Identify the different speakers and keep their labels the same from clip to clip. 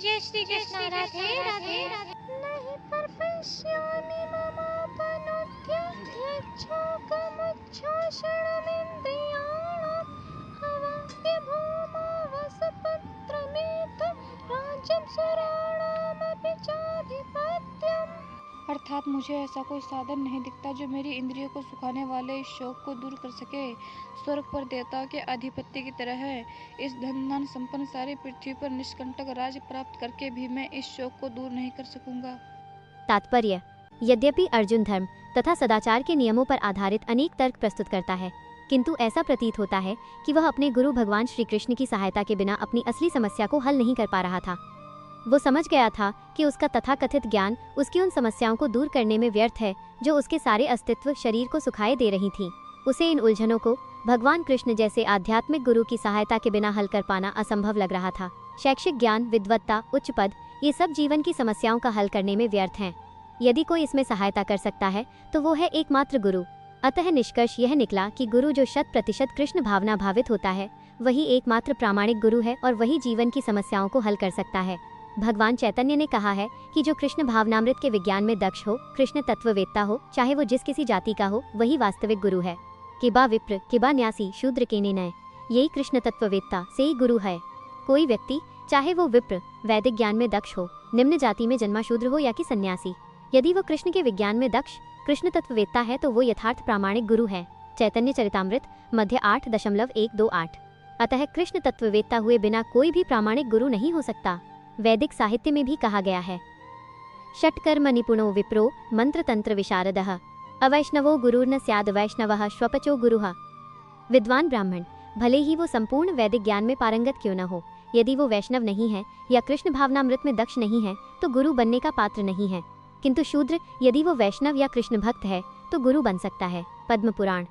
Speaker 1: जय श्री कृष्ण। राधे राधे राधे। नहीं परपश्यामि ममापनुद्यच्छोकमुच्छोषणमिन्द्रियाणाम् हवाप्य भूमो वसपत्रमेतत् राज्यं सुराणामपि चाधिपत्यम्।
Speaker 2: अर्थात मुझे ऐसा कोई साधन नहीं दिखता जो मेरी इंद्रियों को सुखाने वाले इस शोक को दूर कर सके। स्वर्ग पर देवताओं के आधिपत्य की तरह है। इस धन संपन्न सारी पृथ्वी पर निष्कंटक राज्य प्राप्त करके भी मैं इस शोक को दूर नहीं कर सकूंगा।
Speaker 3: तात्पर्य: यद्यपि अर्जुन धर्म तथा सदाचार के नियमों पर आधारित अनेक तर्क प्रस्तुत करता है, किंतु ऐसा प्रतीत होता है कि वह अपने गुरु भगवान श्री कृष्ण की सहायता के बिना अपनी असली समस्या को हल नहीं कर पा रहा था। वो समझ गया था कि उसका तथाकथित ज्ञान उसकी उन समस्याओं को दूर करने में व्यर्थ है जो उसके सारे अस्तित्व शरीर को सुखाए दे रही थी। उसे इन उलझनों को भगवान कृष्ण जैसे आध्यात्मिक गुरु की सहायता के बिना हल कर पाना असंभव लग रहा था। शैक्षिक ज्ञान, विद्वत्ता, उच्च पद, ये सब जीवन की समस्याओं का हल करने में व्यर्थ हैं। यदि कोई इसमें सहायता कर सकता है तो वो है एकमात्र गुरु। अतः निष्कर्ष यह निकला कि गुरु जो 100% कृष्ण भावना भावित होता है वही एकमात्र प्रामाणिक गुरु है और वही जीवन की समस्याओं को हल कर सकता है। भगवान चैतन्य ने कहा है कि जो कृष्ण भावनामृत के विज्ञान में दक्ष हो, कृष्ण तत्ववेत्ता हो, चाहे वो जिस किसी जाति का हो, वही वास्तविक गुरु है। किबा विप्र, किबा न्यासी, शूद्र के निर्णय, यही कृष्ण तत्ववेत्ता से ही गुरु है। कोई व्यक्ति, चाहे वो विप्र वैदिक ज्ञान में दक्ष हो, निम्न जाति में जन्मा शूद्र हो या कि सन्यासी, यदि वो कृष्ण के विज्ञान में दक्ष कृष्ण तत्ववेत्ता है तो वो यथार्थ प्रामाणिक गुरु है। चैतन्य चरितामृत मध्य 8.128। अतः कृष्ण तत्ववेत्ता हुए बिना कोई भी प्रामाणिक गुरु नहीं हो सकता। वैदिक साहित्य में भी कहा गया है, षट्कर्म निपुणो विप्रो मंत्र तंत्र विशारदः अवैष्णवो गुरुर्न स्याद वैष्णवः स्वपचो गुरुः। विद्वान ब्राह्मण भले ही वो संपूर्ण वैदिक ज्ञान में पारंगत क्यों न हो, यदि वो वैष्णव नहीं है या कृष्ण भावनामृत में दक्ष नहीं है तो गुरु बनने का पात्र नहीं है। किंतु शूद्र यदि वो वैष्णव या कृष्ण भक्त है तो गुरु बन सकता है। पद्म पुराण।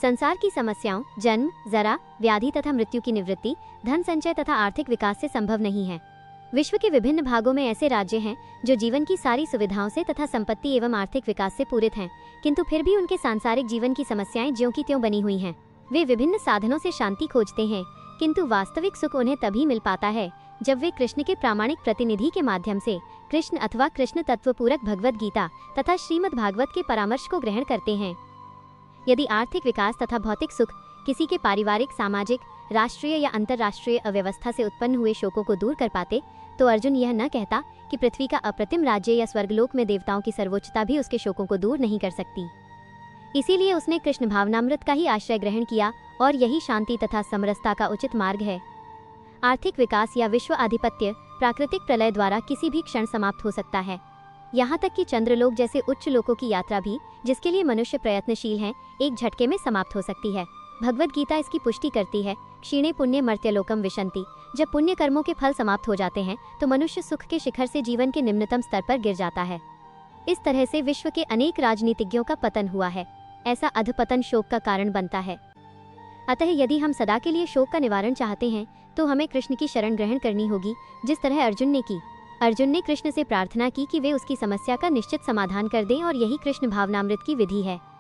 Speaker 3: संसार की समस्याओं, जन्म, जरा, व्याधि तथा मृत्यु की निवृत्ति धन संचय तथा आर्थिक विकास से संभव नहीं है। विश्व के विभिन्न भागों में ऐसे राज्य हैं जो जीवन की सारी सुविधाओं से तथा संपत्ति एवं आर्थिक विकास से पूरित हैं, किंतु फिर भी उनके सांसारिक जीवन की समस्याएं ज्यों की त्यों बनी हुई हैं। वे विभिन्न साधनों से शांति खोजते हैं, किंतु वास्तविक सुख उन्हें तभी मिल पाता है जब वे कृष्ण के प्रामाणिक प्रतिनिधि के माध्यम से कृष्ण अथवा कृष्ण तत्वपूरक भगवद गीता तथा श्रीमद् भागवत के परामर्श को ग्रहण करते हैं। यदि आर्थिक विकास तथा भौतिक सुख किसी के पारिवारिक, सामाजिक, राष्ट्रीय या अंतर्राष्ट्रीय अव्यवस्था से उत्पन्न हुए शोकों को दूर कर पाते तो अर्जुन यह न कहता कि पृथ्वी का अप्रतिम राज्य या स्वर्गलोक में देवताओं की सर्वोच्चता भी उसके शोकों को दूर नहीं कर सकती। इसीलिए उसने कृष्ण भावनामृत का ही आश्रय ग्रहण किया और यही शांति तथा समरसता का उचित मार्ग है। आर्थिक विकास या विश्व आधिपत्य प्राकृतिक प्रलय द्वारा किसी भी क्षण समाप्त हो सकता है। यहाँ तक कि चंद्रलोक जैसे उच्च लोकों की यात्रा भी, जिसके लिए मनुष्य प्रयत्नशील हैं, एक झटके में समाप्त हो सकती है। भगवद गीता इसकी पुष्टि करती है, क्षीणे पुण्य मर्त्यलोकम विशंति। जब पुण्य कर्मों के फल समाप्त हो जाते हैं तो मनुष्य सुख के शिखर से जीवन के निम्नतम स्तर पर गिर जाता है। इस तरह से विश्व के अनेक राजनीतिज्ञों का पतन हुआ है। ऐसा अधपतन शोक का कारण बनता है। अतः यदि हम सदा के लिए शोक का निवारण चाहते हैं तो हमें कृष्ण की शरण ग्रहण करनी होगी, जिस तरह अर्जुन ने की। अर्जुन ने कृष्ण से प्रार्थना की कि वे उसकी समस्या का निश्चित समाधान कर दें और यही कृष्ण भावनामृत की विधि है।